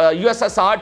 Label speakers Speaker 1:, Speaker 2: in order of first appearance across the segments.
Speaker 1: USSR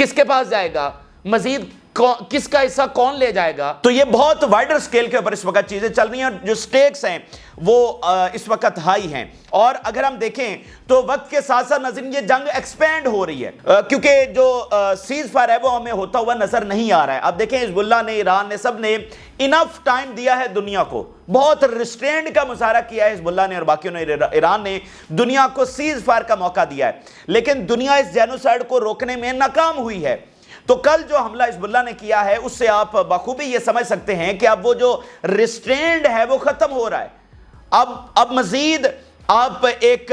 Speaker 1: کس کے پاس جائے گا, مزید کس کا حصہ کون لے جائے گا. تو یہ بہت وائڈر سکیل کے اوپر اس وقت چیزیں چل رہی ہیں اور جو سٹیکس ہیں وہ اس وقت ہائی ہیں. اور اگر ہم دیکھیں تو وقت کے ساتھ ساتھ ناظرین یہ جنگ ایکسپینڈ ہو رہی ہے, کیونکہ جو سیز فائر ہے وہ ہمیں ہوتا ہوا نظر نہیں آ رہا ہے. اب دیکھیں حزب اللہ نے, ایران نے, سب نے انف ٹائم دیا ہے دنیا کو, بہت ریسٹرینڈ کا مظاہرہ کیا ہے حزب اللہ نے اور باقیوں نے, ایران نے دنیا کو سیز فائر کا موقع دیا ہے, لیکن دنیا اس جینوسائیڈ کو روکنے میں ناکام ہوئی ہے. تو کل جو حملہ حزب اللہ نے کیا ہے اس سے آپ بخوبی یہ سمجھ سکتے ہیں کہ اب وہ جو ریسٹرینڈ ہے وہ ختم ہو رہا ہے. اب مزید آپ ایک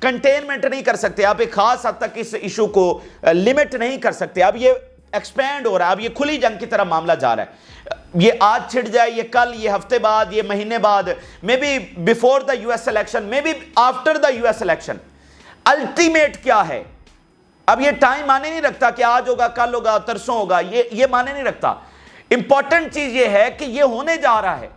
Speaker 1: کنٹینمنٹ نہیں کر سکتے, آپ ایک خاص حد تک اس ایشو کو لیمٹ نہیں کر سکتے. اب یہ ایکسپینڈ ہو رہا ہے, اب یہ کھلی جنگ کی طرف معاملہ جا رہا ہے. یہ آج چھڑ جائے, یہ کل, یہ ہفتے بعد, یہ مہینے بعد, may be before the U S election, may be after the U S election. Ultimate کیا ہے, اب یہ ٹائم مانے نہیں رکھتا کہ آج ہوگا, کل ہوگا, ترسوں ہوگا, یہ مانے نہیں رکھتا. امپورٹنٹ چیز یہ ہے کہ یہ ہونے جا رہا ہے.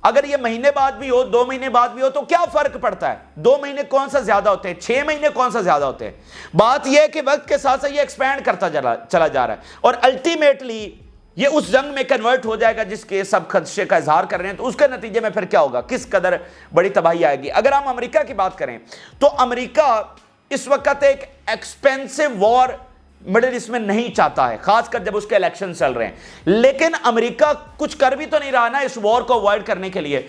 Speaker 1: اگر یہ مہینے بعد بھی ہو, 2 مہینے بعد بھی ہو, تو کیا فرق پڑتا ہے؟ 2 مہینے کون سا زیادہ ہوتے ہیں, 6 مہینے کون سا زیادہ ہوتے ہیں؟ بات یہ ہے کہ وقت کے ساتھ ساتھ یہ ایکسپینڈ کرتا چلا جا رہا ہے اور الٹیمیٹلی یہ اس جنگ میں کنورٹ ہو جائے گا جس کے سب خدشے کا اظہار کر رہے ہیں. تو اس کے نتیجے میں پھر کیا ہوگا, کس قدر بڑی تباہی آئے گی. اگر ہم امریکہ کی بات کریں تو امریکہ اس وقت ایک ایکسپینسو وار مڈل ایسٹ میں نہیں چاہتا ہے, خاص کر جب اس کے الیکشن چل رہے ہیں. لیکن امریکہ کچھ کر بھی تو نہیں رہا نا اس وار کو اوائڈ کرنے کے لیے.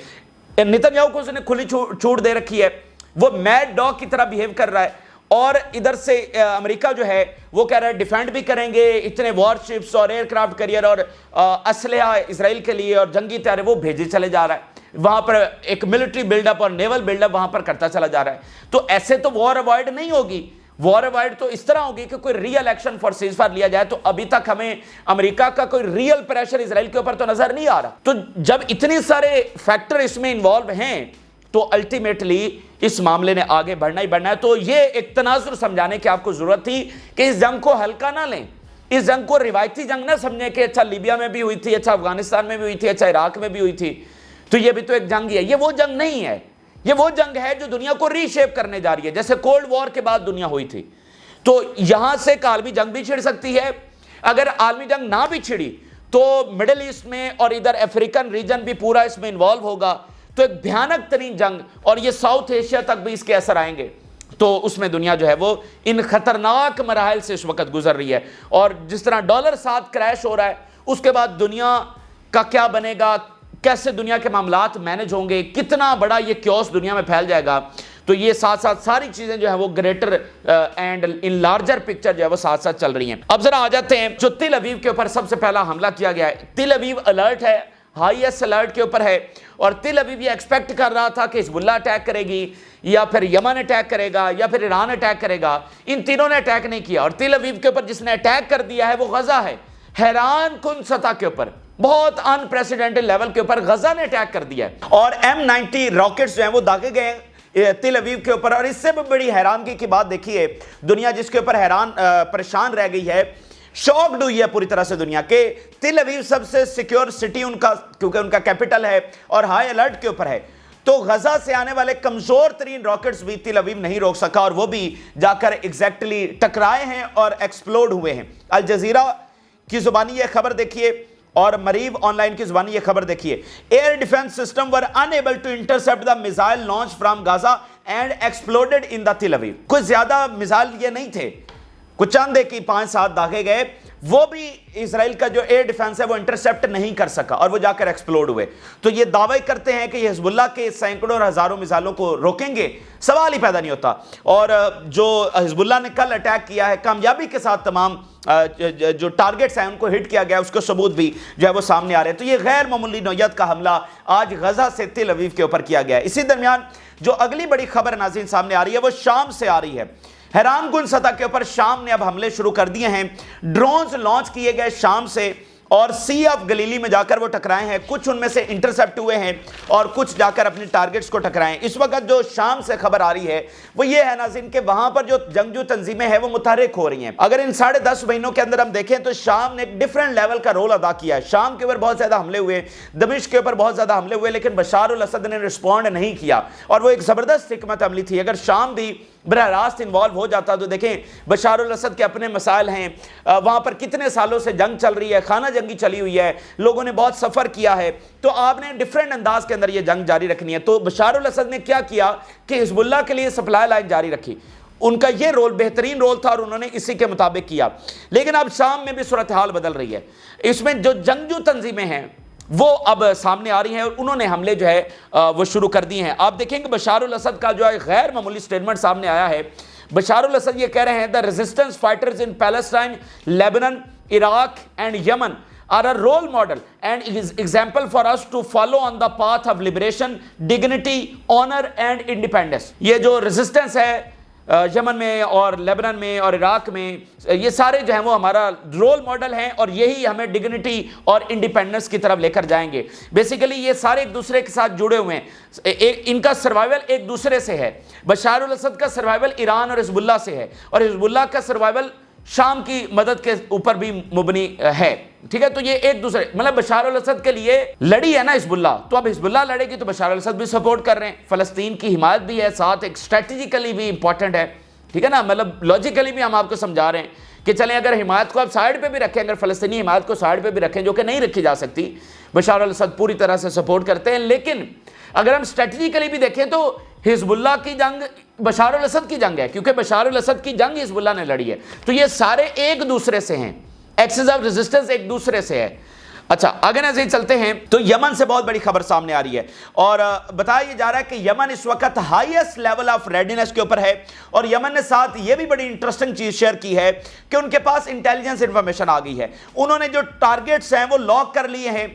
Speaker 1: نیتن یاہو کو اس نے کھلی چھوٹ دے رکھی ہے, وہ میڈ ڈاگ کی طرح بیہیو کر رہا ہے, اور ادھر سے امریکہ جو ہے وہ کہہ رہا ہے ڈیفینڈ بھی کریں گے, اتنے وار شپس اور ایئر کرافٹ کیریئر اور اسلحہ اسرائیل کے لیے اور جنگی طیارے وہ بھیجے چلے جا رہا ہے. وہاں پر ایک ملٹری بلڈ اپ اور نیول بلڈ اپ وہاں پر کرتا چلا جا رہا ہے. تو ایسے تو وار اوائڈ نہیں ہوگی. وار اوائڈ تو اس طرح ہوگی کہ کوئی real action for cease fire لیا جائے. تو ابھی تک ہمیں امریکہ کا کوئی ریئل پریشر اسرائیل کے اوپر تو نظر نہیں آ رہا. تو جب اتنے سارے فیکٹر اس میں انوالو ہیں تو الٹیمیٹلی اس معاملے نے آگے بڑھنا ہی بڑھنا ہے. تو یہ ایک تناظر سمجھانے کی آپ کو ضرورت تھی کہ اس جنگ کو ہلکا نہ لیں, اس جنگ کو روایتی جنگ نہ سمجھیں کہ اچھا لیبیا میں بھی ہوئی تھی, اچھا افغانستان میں بھی ہوئی تھی, اچھا عراق میں بھی ہوئی تھی, تو یہ بھی تو ایک جنگ ہی ہے. یہ وہ جنگ نہیں ہے, یہ وہ جنگ ہے جو دنیا کو ری شیپ کرنے جا رہی ہے, جیسے کولڈ وار کے بعد دنیا ہوئی تھی. تو یہاں سے ایک عالمی جنگ بھی چھڑ سکتی ہے. اگر عالمی جنگ نہ بھی چھڑی تو مڈل ایسٹ میں اور ادھر افریقن ریجن بھی پورا اس میں انوالو ہوگا, تو ایک بھیانک ترین جنگ, اور یہ ساؤتھ ایشیا تک بھی اس کے اثر آئیں گے. تو اس میں دنیا جو ہے وہ ان خطرناک مراحل سے اس وقت گزر رہی ہے. اور جس طرح ڈالر ساتھ کریش ہو رہا ہے, اس کے بعد دنیا کا کیا بنے گا, کیسے دنیا کے معاملات مینج ہوں گے, کتنا بڑا یہ کیوس دنیا میں پھیل جائے گا. تو یہ ساتھ ساتھ ساری چیزیں جو ہے وہ greater and in larger picture جو ہے وہ ساتھ ساتھ چل رہی ہیں. اب ذرا آ جاتے ہیں جو تل ابیب کے اوپر سب سے پہلا حملہ کیا گیا ہے. تل ابیب الرٹ ہے, ہائی ایس الرٹ کے اوپر ہے, اور تل ابیب یہ ایکسپیکٹ کر رہا تھا کہ حزب اللہ اٹیک کرے گی, یا پھر یمن اٹیک کرے گا, یا پھر ایران اٹیک کرے گا. ان تینوں نے اٹیک نہیں کیا, اور تل ابیب کے اوپر جس نے اٹیک کر دیا ہے وہ غزہ ہے. حیران کن سطح کے اوپر, بہت ان پریسیڈنٹڈ لیول کے اوپر غزہ نے اٹیک کر دیا ہے, اور M90 راکٹس جو ہیں وہ داغے گئے تل ابیب کے اوپر. اور اس سے بھی بڑی حیرانگی کی بات دیکھیے, دنیا جس کے اوپر پریشان رہ گئی ہے, شاکڈ ہوئی ہے پوری طرح سے دنیا کہ تل ابیب سب سے سیکیور سٹی ان کا, کیونکہ ان کا کیپٹل ہے اور ہائی الرٹ کے اوپر ہے. تو غزہ سے آنے والے کمزور ترین راکٹس بھی تل ابیب نہیں روک سکا, اور وہ بھی جا کر ایگزیکٹلی ٹکرائے ہیں اور ایکسپلوڈ ہوئے ہیں. الجزیرہ کی زبانی یہ خبر دیکھیے اور مریب آن لائن کی زبانی یہ خبر دیکھیے. Air defence system were unable to intercept the missile launched from Gaza and exploded in the Tel Aviv. کوئی زیادہ میزائل یہ نہیں تھے, کچھ چند ایک کی 5-7 داغے گئے, وہ بھی اسرائیل کا جو ایئر ڈیفنس ہے وہ انٹرسیپٹ نہیں کر سکا, اور وہ جا کر ایکسپلوڈ ہوئے. تو یہ دعوی کرتے ہیں کہ یہ حزب اللہ کے سینکڑوں اور ہزاروں میزائلوں کو روکیں گے, سوال ہی پیدا نہیں ہوتا. اور جو حزب اللہ نے کل اٹیک کیا ہے کامیابی کے ساتھ, تمام جو ٹارگٹس ہیں ان کو ہٹ کیا گیا, اس کو ثبوت بھی جو ہے وہ سامنے آ رہے ہیں. تو یہ غیر معمولی نوعیت کا حملہ آج غزہ سے تل ابیب کے اوپر کیا گیا ہے. اسی درمیان جو اگلی بڑی خبر ناظرین سامنے آ رہی ہے وہ شام سے آ رہی ہے. حیران کن سطح کے اوپر شام نے اب حملے شروع کر دیے ہیں. ڈرونز لانچ کیے گئے شام سے, اور سی آف گلیلی میں جا کر وہ ٹکرائے ہیں. کچھ ان میں سے انٹرسیپٹ ہوئے ہیں اور کچھ جا کر اپنی ٹارگٹس کو ٹکرائے ہیں. اس وقت جو شام سے خبر آ رہی ہے وہ یہ ہے ناظرین کہ وہاں پر جو جنگجو تنظیمیں ہیں وہ متحرک ہو رہی ہیں. اگر ان 10.5 مہینوں کے اندر ہم دیکھیں تو شام نے ایک ڈیفرنٹ لیول کا رول ادا کیا ہے. شام کے اوپر بہت زیادہ حملے ہوئے, دمشق کے اوپر بہت زیادہ حملے ہوئے, لیکن بشار الاسد نے رسپونڈ نہیں کیا, اور وہ ایک زبردست حکمت عملی تھی. اگر شام بھی براہ راست انوالو ہو جاتا تو دیکھیں بشار الاسد کے اپنے مسائل ہیں، وہاں پر کتنے سالوں سے جنگ چل رہی ہے، خانہ جنگی چلی ہوئی ہے، لوگوں نے بہت سفر کیا ہے، تو آپ نے ڈیفرنٹ انداز کے اندر یہ جنگ جاری رکھنی ہے۔ تو بشار الاسد نے کیا کیا کہ حزب اللہ کے لیے سپلائی لائن جاری رکھی، ان کا یہ رول بہترین رول تھا اور انہوں نے اسی کے مطابق کیا۔ لیکن اب شام میں بھی صورتحال بدل رہی ہے، اس میں جو جنگجو تنظیمیں ہیں وہ اب سامنے آ رہی ہیں اور انہوں نے حملے جو ہے وہ شروع کر دیے ہیں۔ آپ دیکھیں کہ بشار الاسد کا جو ہے غیر معمولی سٹیٹمنٹ سامنے آیا ہے۔ بشار الاسد یہ کہہ رہے ہیں the resistance fighters in Palestine, Lebanon, Iraq and Yemen are a role model and is example for us to follow on the path of liberation, dignity, honor and independence۔ یہ جو resistance ہے یمن میں اور Lebanon میں اور عراق میں، یہ سارے جو ہیں وہ ہمارا رول ماڈل ہیں اور یہی ہمیں ڈگنیٹی اور انڈیپینڈنس کی طرف لے کر جائیں گے۔ بیسیکلی یہ سارے ایک دوسرے کے ساتھ جڑے ہوئے ہیں، ان کا سروائیول ایک دوسرے سے ہے۔ بشار الاسد کا سروائیول ایران اور حزب اللہ سے ہے اور حزب اللہ کا سروائیول شام کی مدد کے اوپر بھی مبنی ہے، ٹھیک ہے۔ تو یہ ایک دوسرے مطلب بشار الاسد کے لیے لڑی ہے نا حزب اللہ، تو اب حزب اللہ لڑے گی تو بشار الاسد بھی سپورٹ کر رہے ہیں، فلسطین کی حمایت بھی ہے، ساتھ ایک اسٹریٹجیکلی بھی امپورٹنٹ ہے، ٹھیک ہے نا، مطلب لاجیکلی بھی ہم آپ کو سمجھا رہے ہیں کہ چلیں اگر حمایت کو آپ سائیڈ پہ بھی رکھیں، اگر فلسطینی حمایت کو سائیڈ پہ بھی رکھیں جو کہ نہیں رکھی جا سکتی، بشار الاسد پوری طرح سے سپورٹ کرتے ہیں، لیکن اگر ہم اسٹریٹجیکلی بھی دیکھیں تو حزب اللہ کی جنگ بشار الاسد کی جنگ ہے، کیونکہ بشار الاسد کی جنگ حزب اللہ نے لڑی ہے، تو یہ سارے ایک دوسرے سے ہیں، ایکسس آف ریزسٹنس ایک دوسرے سے ہے۔ اچھا آگے نظر چلتے ہیں تو یمن سے بہت بڑی خبر سامنے آ رہی ہے اور بتایا جا رہا ہے کہ یمن اس وقت ہائیسٹ لیول آف ریڈینس کے اوپر ہے، اور یمن نے ساتھ یہ بھی بڑی انٹرسٹنگ چیز شیئر کی ہے کہ ان کے پاس انٹیلیجنس انفارمیشن آ گئی ہے، انہوں نے جو ٹارگیٹس ہیں وہ لاک کر لیے ہیں،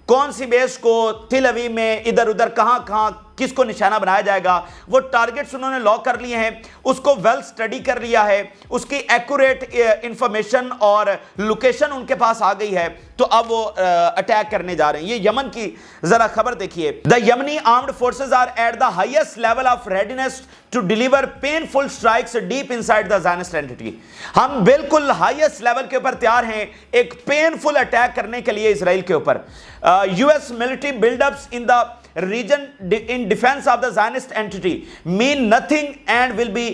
Speaker 1: کون سی بیس کو تل اویو میں ادھر ادھر کہاں کہاں کس کو نشانہ بنایا جائے گا، وہ ٹارگیٹس انہوں نے لاک کر لیے ہیں، اس کو ویل سٹڈی کر لیا ہے، اس کی ایکوریٹ انفارمیشن اور لوکیشن ان کے پاس آ گئی ہے، تو اب وہ اٹیک کرنے جا رہے ہیں۔ یہ یمن کی ذرا خبر دیکھیے، the Yemeni armed forces are at the highest level of readiness to deliver painful strikes deep inside the Zionist entity۔ ہم بالکل ہائیسٹ لیول کے اوپر تیار ہیں ایک پینفل اٹیک کرنے کے لیے اسرائیل کے اوپر۔ US military build-ups in the region in defense of the Zionist entity mean nothing and will be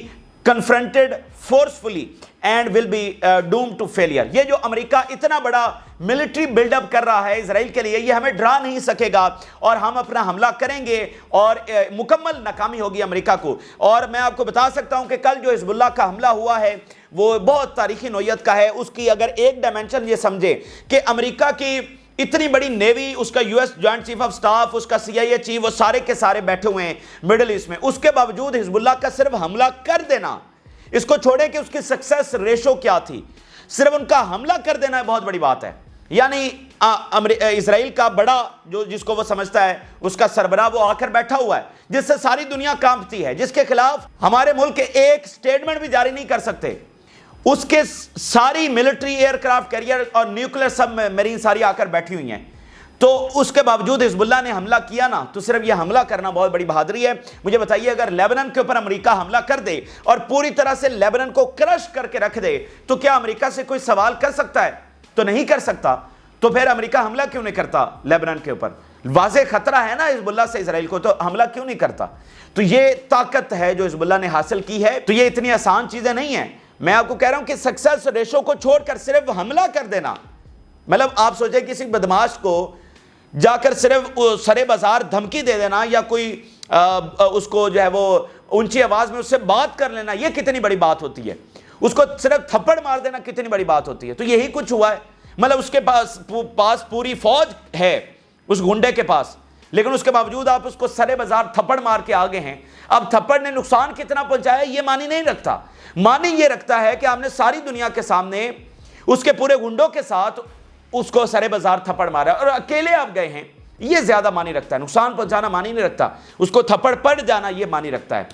Speaker 1: confronted forcefully and will be doomed to failure۔ یہ جو امریکہ اتنا بڑا ملٹری بلڈ اپ کر رہا ہے اسرائیل کے لیے، یہ ہمیں ڈرا نہیں سکے گا اور ہم اپنا حملہ کریں گے اور مکمل ناکامی ہوگی امریکہ کو۔ اور میں آپ کو بتا سکتا ہوں کہ کل جو حزب اللہ کا حملہ ہوا ہے وہ بہت تاریخی نوعیت کا ہے، اس کی اگر ایک ڈائمنشن یہ سمجھے کہ امریکہ کی اتنی بڑی نیوی، اس کا US joint chief of staff, اس کا CIA چیف، وہ سارے کے سارے بیٹھے ہوئے ہیں مڈل ایسٹ میں، اس کے باوجود حزب اللہ کا صرف حملہ کر دینا، اس کو چھوڑیں کہ اس کی سکسیس ریشو کیا تھی، صرف ان کا حملہ کر دینا بہت بڑی بات ہے۔ یعنی اسرائیل کا بڑا جو جس کو وہ سمجھتا ہے اس کا سربراہ وہ آ کر بیٹھا ہوا ہے، جس سے ساری دنیا کانپتی ہے، جس کے خلاف ہمارے ملک ایک سٹیٹمنٹ بھی جاری نہیں کر سکتے، اس کے ساری ملٹری ایئر کرافٹ کیریئر اور نیوکلیر سب میرین ساری آ کر بیٹھی ہوئی ہیں، تو اس کے باوجود حزب اللہ نے حملہ کیا نا، تو صرف یہ حملہ کرنا بہت بڑی بہادری ہے۔ مجھے بتائیے اگر لیبنان کے اوپر امریکہ حملہ کر دے اور پوری طرح سے لیبنان کو کرش کر کے رکھ دے تو کیا امریکہ سے کوئی سوال کر سکتا ہے؟ تو نہیں کر سکتا، تو پھر امریکہ حملہ کیوں نہیں کرتا لیبنان کے اوپر؟ واضح خطرہ ہے نا حزب اللہ سے اسرائیل کو، تو حملہ کیوں نہیں کرتا؟ تو یہ طاقت ہے جو حزب اللہ نے حاصل کی ہے، تو یہ اتنی آسان چیزیں نہیں ہیں۔ میں آپ کو کہہ رہا ہوں کہ سکسیس ریشو کو چھوڑ کر صرف حملہ کر دینا، مطلب آپ سوچیں کسی بدماش کو جا کر صرف سرے بازار دھمکی دے دینا یا کوئی اس کو جو ہے وہ اونچی آواز میں اس سے بات کر لینا، یہ کتنی بڑی بات ہوتی ہے، اس کو صرف تھپڑ مار دینا کتنی بڑی بات ہوتی ہے۔ تو یہی کچھ ہوا ہے، مطلب اس کے پاس پوری فوج ہے اس گنڈے کے پاس، لیکن اس کے باوجود آپ اس کو سرے بازار تھپڑ مار کے آگے ہیں۔ اب تھپڑ نے نقصان کتنا پہنچایا یہ معنی نہیں رکھتا، معنی یہ رکھتا ہے کہ آپ نے ساری دنیا کے سامنے اس کے پورے گنڈوں کے ساتھ اس کو سرے بازار تھپڑ مارا اور اکیلے آپ گئے ہیں، یہ زیادہ معنی رکھتا ہے، نقصان پہنچانا معنی نہیں رکھتا، اس کو تھپڑ پڑ جانا یہ معنی رکھتا ہے۔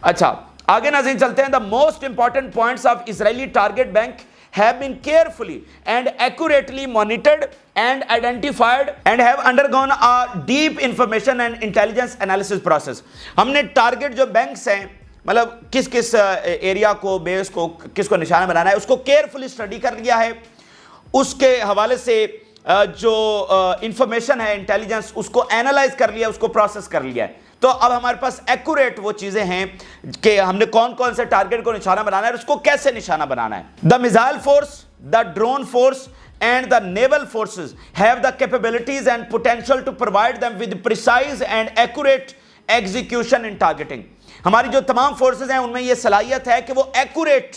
Speaker 1: اچھا آگے ناظرین چلتے ہیں۔ The most important points of Israeli target bank have been carefully and accurately monitored and identified and have undergone a deep information and intelligence analysis process۔ ہم نے ٹارگٹ جو بینکس ہیں، مطلب کس کس ایریا کو بیس کو کس کو نشانہ بنانا ہے، اس کو کیئرفلی اسٹڈی کر لیا ہے، اس کے حوالے سے جو انفارمیشن ہے انٹیلیجنس اس کو اینالائز کر لیا، اس کو پروسیس کر لیا ہے۔ تو اب ہمارے پاس ایکوریٹ وہ چیزیں ہیں کہ ہم نے کون کون سے ٹارگٹ کو نشانہ بنانا ہے اور اس کو کیسے نشانہ بنانا ہے. The missile force, the drone force and the naval forces have the capabilities and potential to provide them with precise and accurate execution in targeting. ہماری جو تمام فورسز ہیں ان میں یہ صلاحیت ہے کہ وہ ایکوریٹ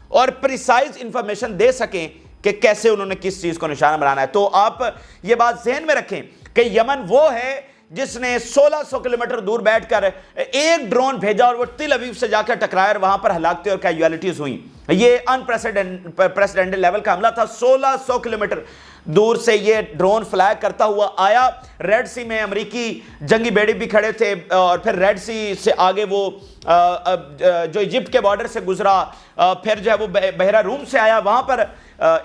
Speaker 1: اور پریسائز انفارمیشن دے سکیں کہ کیسے انہوں نے کس چیز کو نشانہ بنانا ہے. تو آپ یہ بات ذہن میں رکھیں کہ یمن وہ ہے جس نے 1600 کلومیٹر دور بیٹھ کر ایک ڈرون بھیجا اور وہ تل ابیب سے جا کر ٹکرایا اور وہاں پر ہلاکتیں اور کیجوالٹیز ہوئیں. یہ انپریسیڈنٹڈ لیول کا حملہ تھا. 1600 کلومیٹر دور سے یہ ڈرون فلائی کرتا ہوا آیا. ریڈ سی میں امریکی جنگی بیڑی بھی کھڑے تھے اور پھر ریڈ سی سے آگے وہ جو ایجپٹ کے بارڈر سے گزرا, پھر جو ہے وہ بحیرہ روم سے آیا. وہاں پر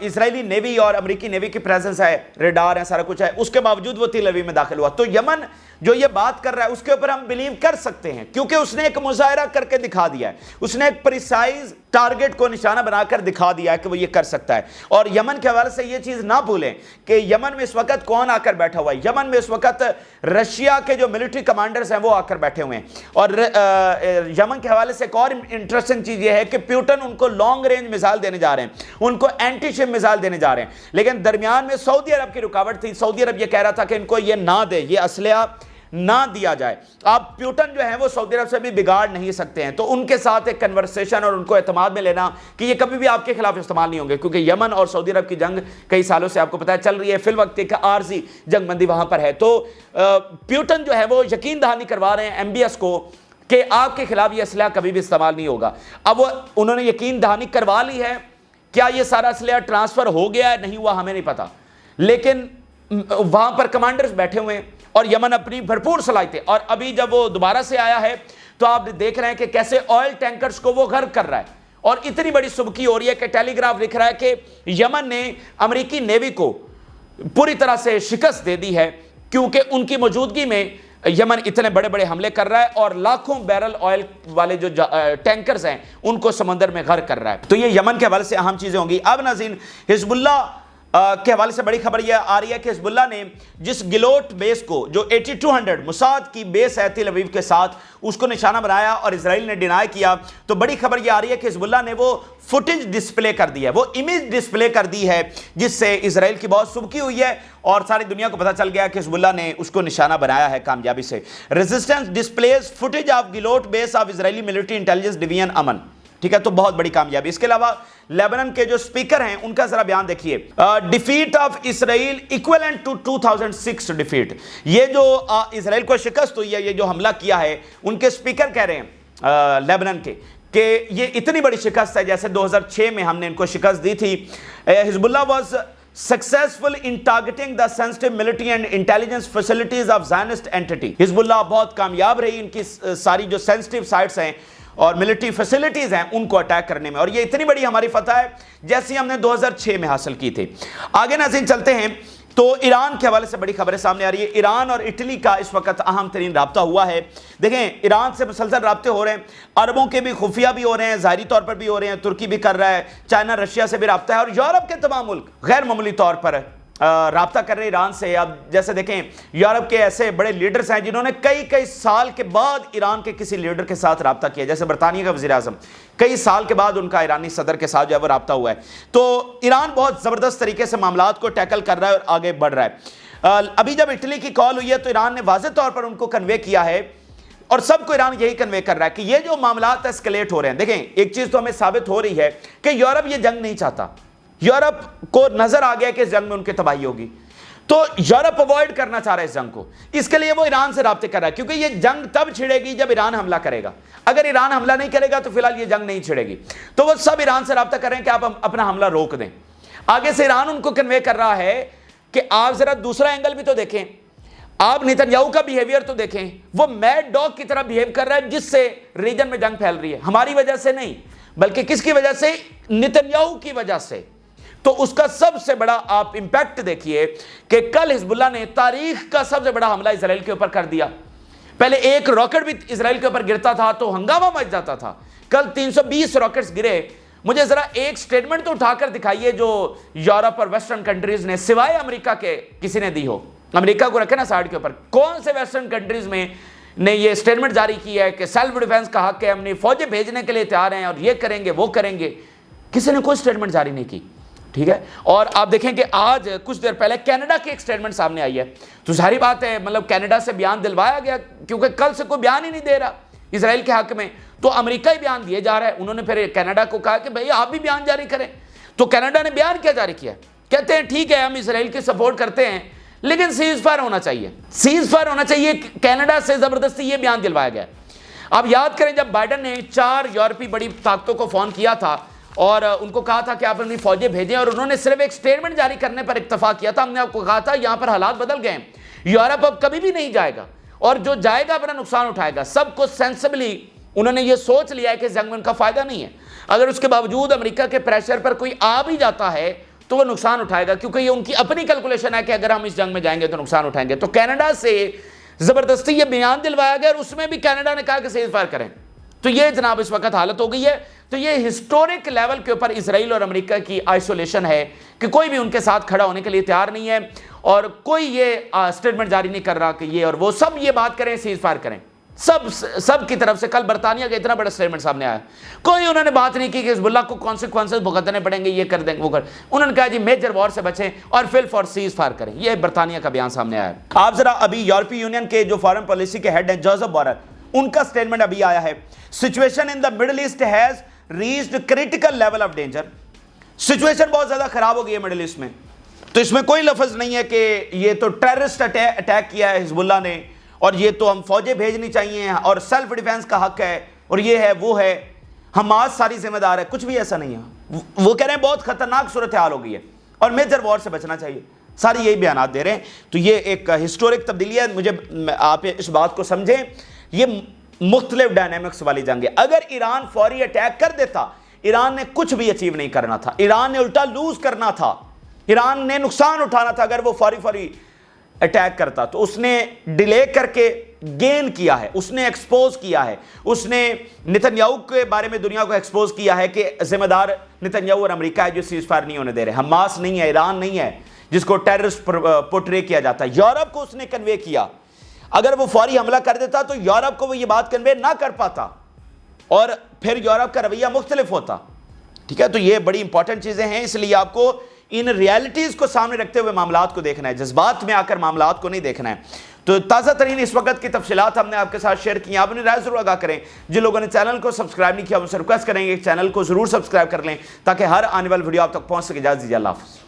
Speaker 1: اسرائیلی نیوی اور امریکی نیوی کی پریزنس ہے, ریڈار ہے, سارا کچھ ہے. اس کے باوجود وہ تل ابیب میں داخل ہوا. تو یمن جو یہ بات کر رہا ہے اس کے اوپر ہم بلیو کر سکتے ہیں کیونکہ اس نے ایک مظاہرہ کر کے دکھا دیا ہے. اس نے ایک پریسائز ٹارگٹ کو نشانہ بنا کر دکھا دیا ہے کہ وہ یہ کر سکتا ہے. اور یمن کے حوالے سے یہ چیز نہ بھولیں کہ یمن میں اس وقت کون آ کر بیٹھا ہوا ہے. یمن میں اس وقت رشیا کے جو ملٹری کمانڈرز ہیں وہ آ کر بیٹھے ہوئے ہیں. اور یمن کے حوالے سے ایک اور انٹرسٹنگ چیز یہ ہے کہ پیوٹن ان کو لانگ رینج میزائل دینے جا رہے ہیں, ان کو اینٹی شپ میزائل دینے جا رہے ہیں. لیکن درمیان میں سعودی عرب کی رکاوٹ تھی. سعودی عرب یہ کہہ رہا تھا کہ ان کو یہ نہ دے, یہ اسلحہ نہ دیا جائے. آپ پیوٹن جو ہیں وہ سعودی عرب سے بھی بگاڑ نہیں سکتے ہیں. تو ان کے ساتھ ایک کنورسیشن اور ان کو اعتماد میں لینا کہ یہ کبھی بھی آپ کے خلاف استعمال نہیں ہوں گے, کیونکہ یمن اور سعودی عرب کی جنگ کئی سالوں سے آپ کو پتہ ہے چل رہی ہے. فی الوقت ایک عارضی جنگ بندی وہاں پر ہے. تو پیوٹن جو ہے وہ یقین دہانی کروا رہے ہیں MBS کو کہ آپ کے خلاف یہ اسلحہ کبھی بھی استعمال نہیں ہوگا. اب وہ انہوں نے یقین دہانی کروا لی ہے. کیا یہ سارا اسلحہ ٹرانسفر ہو گیا ہے نہیں ہوا ہمیں نہیں پتا, لیکن وہاں پر کمانڈرز بیٹھے ہوئے ہیں اور یمن اپنی بھرپور صلاحیتیں. اور ابھی جب وہ دوبارہ سے آیا ہے تو آپ دیکھ رہے ہیں کہ کیسے آئل ٹینکرز کو وہ غرق کر رہا ہے. اور اتنی بڑی سبکی ہو رہی ہے کہ ٹیلی گراف لکھ رہا ہے کہ یمن نے امریکی نیوی کو پوری طرح سے شکست دے دی ہے کیونکہ ان کی موجودگی میں یمن اتنے بڑے بڑے حملے کر رہا ہے اور لاکھوں بیرل آئل والے جو ٹینکرز ہیں ان کو سمندر میں غرق کر رہا ہے. تو یہ یمن کے حوالے سے اہم چیزیں ہوں گی. اب ناظرین, حزب اللہ کے حوالے سے بڑی خبر یہ آ رہی ہے کہ حزب اللہ نے جس گلوٹ بیس کو جو 8200 موساد کی بیس ہے تل ابیب کے ساتھ اس کو نشانہ بنایا اور اسرائیل نے ڈینائی کیا. تو بڑی خبر یہ آ رہی ہے کہ حزب اللہ نے وہ فوٹیج ڈسپلے کر دی ہے, وہ امیج ڈسپلے کر دی ہے جس سے اسرائیل کی بہت سبکی ہوئی ہے اور ساری دنیا کو پتہ چل گیا کہ حزب اللہ نے اس کو نشانہ بنایا ہے کامیابی سے. ریزسٹنس ڈسپلیز فوٹیج آف گلوٹ base of Israeli military intelligence division Aman. ٹھیک ہے, تو بہت بڑی کامیابی. اس کے علاوہ لیبنن کے جو سپیکر ہیں ان کا ذرا بیان دیکھیے. Defeat of Israel equivalent to 2006 ڈیفیٹ. یہ جو اسرائیل کو شکست ہوئی ہے, یہ جو حملہ کیا ہے, ان کے سپیکر کہہ رہے ہیں لیبنن کے کہ یہ اتنی بڑی شکست ہے جیسے 2006 میں ہم نے ان کو شکست دی تھی. حزب اللہ was successful in targeting the sensitive military and intelligence facilities of Zionist entity. حزب اللہ بہت کامیاب رہی ان کی ساری جو سینسٹیو سائٹس ہیں اور ملٹری فیسلٹیز ہیں ان کو اٹیک کرنے میں, اور یہ اتنی بڑی ہماری فتح ہے جیسی ہم نے 2006 میں حاصل کی تھی. آگے ناظرین چلتے ہیں تو ایران کے حوالے سے بڑی خبریں سامنے آ رہی ہے. ایران اور اٹلی کا اس وقت اہم ترین رابطہ ہوا ہے. دیکھیں ایران سے مسلسل رابطے ہو رہے ہیں, عربوں کے بھی خفیہ بھی ہو رہے ہیں, ظاہری طور پر بھی ہو رہے ہیں, ترکی بھی کر رہا ہے, چائنا رشیا سے بھی رابطہ ہے, اور یورپ کے تمام ملک غیر معمولی طور پر رابطہ کر رہے ہیں ایران سے. اب جیسے دیکھیں یورپ کے ایسے بڑے لیڈرز ہیں جنہوں نے کئی سال کے بعد ایران کے کسی لیڈر کے ساتھ رابطہ کیا, جیسے برطانیہ کا وزیر اعظم کئی سال کے بعد ان کا ایرانی صدر کے ساتھ جو ہے وہ رابطہ ہوا ہے. تو ایران بہت زبردست طریقے سے معاملات کو ٹیکل کر رہا ہے اور آگے بڑھ رہا ہے. ابھی جب اٹلی کی کال ہوئی ہے تو ایران نے واضح طور پر ان کو کنوے کیا ہے اور سب کو ایران یہی کنوے کر رہا ہے کہ یہ جو معاملات اسکلیٹ ہو رہے ہیں. دیکھیں ایک چیز تو ہمیں ثابت ہو رہی ہے کہ یورپ یہ جنگ نہیں چاہتا. یورپ کو نظر آ گیا کہ اس جنگ میں ان کی تباہی ہوگی, تو یورپ اوائڈ کرنا چاہ رہا ہے اس جنگ کو. اس کے لیے وہ ایران سے رابطے کر رہا ہے کیونکہ یہ جنگ تب چھڑے گی جب ایران حملہ کرے گا. اگر ایران حملہ نہیں کرے گا تو فی الحال یہ جنگ نہیں چھڑے گی. تو وہ سب ایران سے رابطہ کر رہے ہیں کہ آپ اپنا حملہ روک دیں. آگے سے ایران ان کو کنوے کر رہا ہے کہ آپ ذرا دوسرا اینگل بھی تو دیکھیں, آپ نیتنیاہو کا بیہیویئر تو دیکھیں, وہ میڈ ڈاگ کی طرح بیہیو کر رہا ہے جس سے ریجن میں جنگ پھیل رہی ہے. ہماری وجہ سے نہیں بلکہ کس کی وجہ سے, نیتنیاہو کی وجہ سے. تو اس کا سب سے بڑا آپ امپیکٹ دیکھیے کہ کل حزب اللہ نے تاریخ کا سب سے بڑا حملہ اسرائیل کے اوپر کر دیا. پہلے ایک راکٹ بھی اسرائیل کے اوپر گرتا تھا تو ہنگامہ مچ جاتا تھا, کل 320 راکٹس گرے. مجھے ذرا ایک سٹیٹمنٹ تو اٹھا کر دکھائیے جو یورپ اور ویسٹرن کنٹریز نے سوائے امریکہ کے کسی نے دی ہو. امریکہ کو رکھے نا سائڈ کے اوپر, کون سے ویسٹرن کنٹریز میں
Speaker 2: نے یہ سٹیٹمنٹ جاری کی ہے کہ سیلف ڈیفینس کا حق ہے، ہم نے فوجیں بھیجنے کے لیے تیار ہیں اور یہ کریں گے وہ کریں گے، کسی نے کوئی سٹیٹمنٹ جاری نہیں کی، ٹھیک ہے. اور آپ دیکھیں کہ آج کچھ دیر پہلے کینیڈا کی ایک سٹیٹمنٹ سامنے آئی ہے، تو ظاہری بات ہے مطلب کینیڈا سے بیان دلوایا گیا، کیونکہ کل سے کوئی بیان ہی نہیں دے رہا اسرائیل کے حق میں، تو امریکہ ہی بیان دیے جا رہا ہے. انہوں نے پھر کینیڈا کو کہا کہ بھئی آپ بھی بیان جاری کریں، تو کینیڈا نے بیان کیا جاری کیا، کہتے ہیں ٹھیک ہے ہم اسرائیل کی سپورٹ کرتے ہیں لیکن سیز فائر ہونا چاہیے، سیز فائر ہونا چاہیے. کینیڈا سے زبردستی یہ بیان دلوایا گیا. اب یاد کریں جب بائیڈن نے 4 یورپی بڑی طاقتوں کو فون کیا تھا اور ان کو کہا تھا کہ آپ اپنی فوجیں بھیجیں، اور انہوں نے صرف ایک سٹیٹمنٹ جاری کرنے پر اکتفا کیا تھا. ہم نے آپ کو کہا تھا یہاں پر حالات بدل گئے ہیں، یورپ اب کبھی بھی نہیں جائے گا، اور جو جائے گا اپنا نقصان اٹھائے گا. سب کو سینسبلی انہوں نے یہ سوچ لیا ہے کہ جنگ میں ان کا فائدہ نہیں ہے. اگر اس کے باوجود امریکہ کے پریشر پر کوئی آ بھی جاتا ہے تو وہ نقصان اٹھائے گا، کیونکہ یہ ان کی اپنی کیلکولیشن ہے کہ اگر ہم اس جنگ میں جائیں گے تو نقصان اٹھائیں گے. تو کینیڈا سے زبردستی یہ بیان دلوایا گیا اور اس میں بھی کینیڈا نے کہا کہ سیز فائر کریں. تو یہ جناب اس وقت حالت ہو گئی ہے. تو یہ ہسٹورک لیول کے اوپر اسرائیل اور امریکہ کی آئسولیشن ہے کہ کوئی بھی ان کے ساتھ کھڑا ہونے کے لیے تیار نہیں ہے، اور کوئی یہ سٹیٹمنٹ جاری نہیں کر رہا کہ یہ اور وہ سب یہ بات کریں سیز فائر کریں. سب کی طرف سے کل برطانیہ کا اتنا بڑا سٹیٹمنٹ سامنے آیا، کوئی انہوں نے بات نہیں کی کہ حزب اللہ کو کانسیکوینسز بھگتنے پڑیں گے، یہ کر دیں گے وہ کر. انہوں نے کہا جی میجر وار سے بچیں اور فل فار سیز فائر کریں. یہ برطانیہ کا بیان سامنے آیا.
Speaker 1: آپ ذرا ابھی یورپی یونین کے جو فارن پالیسی کے ہیڈ ہیں جوزف بورل، ان کا سٹیٹمنٹ ابھی آیا ہے. Situation in the middle east has reached critical level of danger. Situation بہت زیادہ خراب ہو گئی ہے مڈل ایسٹ میں. تو اس میں کوئی لفظ نہیں ہے کہ یہ تو ٹیررسٹ اٹیک کیا ہے حزب اللہ نے، اور یہ تو ہم فوجیں بھیجنی چاہیے اور سیلف ڈیفینس کا حق ہے اور یہ ہے وہ ہے، حماس ساری ذمہ دار ہے. کچھ بھی ایسا نہیں ہے. وہ کہہ رہے ہیں بہت خطرناک صورتحال ہو گئی ہے اور میجر وار سے بچنا چاہیے. ساری یہی بیانات دے رہے ہیں. تو یہ ایک ہسٹورک تبدیلی ہے. مجھے آپ اس بات کو سمجھیں، یہ مختلف ڈائنامکس والی جنگ ہے. اگر ایران فوری اٹیک کر دیتا، ایران نے کچھ بھی اچیو نہیں کرنا تھا، ایران نے الٹا لوز کرنا تھا، ایران نے نقصان اٹھانا تھا. اگر وہ فوری اٹیک کرتا تو اس نے ڈیلے کر کے گین کیا ہے، اس نے ایکسپوز کیا ہے، اس نے نتنیاہو کے بارے میں دنیا کو ایکسپوز کیا ہے کہ ذمہ دار نتنیاہو اور امریکہ ہے جو سیز فائر نہیں ہونے دے رہے. حماس نہیں ہے، ایران نہیں ہے جس کو ٹیررسٹ پورٹرے کیا جاتا ہے. یورپ کو اس نے کنوے کیا. اگر وہ فوری حملہ کر دیتا تو یورپ کو وہ یہ بات کنوے نہ کر پاتا اور پھر یورپ کا رویہ مختلف ہوتا. ٹھیک ہے. تو یہ بڑی امپورٹنٹ چیزیں ہیں، اس لیے آپ کو ان ریالٹیز کو سامنے رکھتے ہوئے معاملات کو دیکھنا ہے، جذبات میں آ کر معاملات کو نہیں دیکھنا ہے. تو تازہ ترین اس وقت کی تفصیلات ہم نے آپ کے ساتھ شیئر کی ہیں. آپ اپنی رائے ضرور آگاہ کریں. جن لوگوں نے چینل کو سبسکرائب نہیں کیا ان سے ریکویسٹ کریں گے کہ چینل کو ضرور سبسکرائب کر لیں تاکہ ہر آنے والی ویڈیو آپ تک پہنچ سکے. اجازت دیجیے. اللہ حافظ.